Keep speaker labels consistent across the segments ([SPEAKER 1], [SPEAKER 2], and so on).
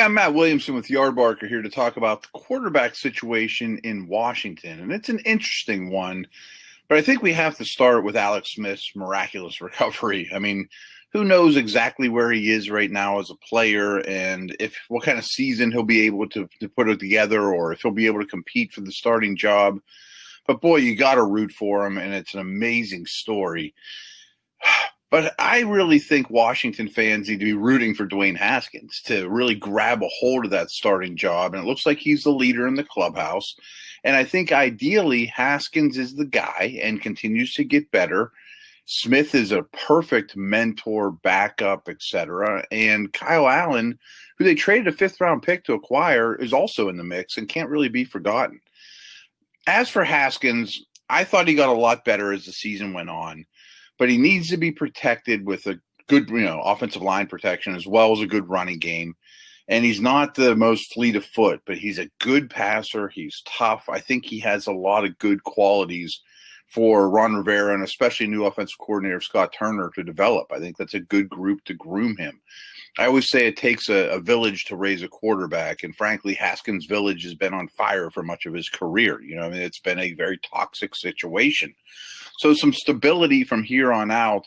[SPEAKER 1] I'm Matt Williamson with Yardbarker here to talk about the quarterback situation in Washington. And it's an interesting one, but I think we have to start with Alex Smith's miraculous recovery. I mean, who knows exactly where he is right now as a player and if what kind of season he'll be able to put it together or if he'll be able to compete for the starting job. But boy, you got to root for him, and it's an amazing story. But I really think Washington fans need to be rooting for Dwayne Haskins to really grab a hold of that starting job. And it looks like he's the leader in the clubhouse. And I think ideally Haskins is the guy and continues to get better. Smith is a perfect mentor, backup, etc. And Kyle Allen, who they traded a fifth-round pick to acquire, is also in the mix and can't really be forgotten. As for Haskins, I thought he got a lot better as the season went on. But he needs to be protected with a good, offensive line protection as well as a good running game. And he's not the most fleet of foot, but he's a good passer. He's tough. I think he has a lot of good qualities for Ron Rivera and especially new offensive coordinator Scott Turner to develop. I think that's a good group to groom him. I always say it takes a village to raise a quarterback. And frankly, Haskins' village has been on fire for much of his career. It's been a very toxic situation. So some stability from here on out,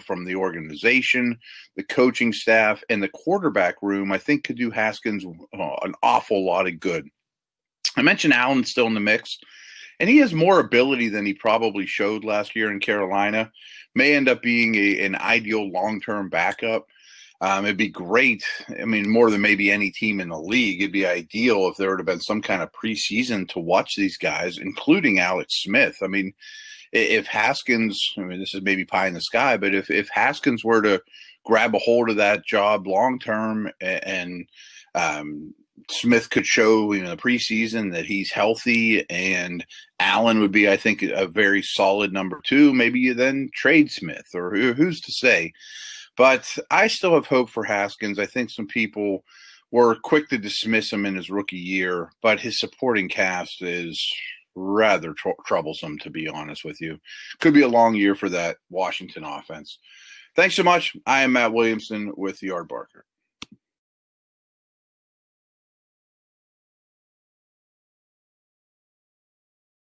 [SPEAKER 1] from the organization, the coaching staff, and the quarterback room, I think could do Haskins an awful lot of good. I mentioned Allen's still in the mix, and he has more ability than he probably showed last year in Carolina. May end up being an ideal long-term backup. It'd be great. I mean, more than maybe any team in the league. It'd be ideal if there would have been some kind of preseason to watch these guys, including Alex Smith. I mean, if Haskins, this is maybe pie in the sky, but if Haskins were to grab a hold of that job long term and Smith could show the preseason that he's healthy and Allen would be, I think, a very solid number two, maybe you then trade Smith or who's to say. But I still have hope for Haskins. I think some people were quick to dismiss him in his rookie year, but his supporting cast is rather troublesome, to be honest with you. Could be a long year for that Washington offense. Thanks so much. I am Matt Williamson with the Yardbarker.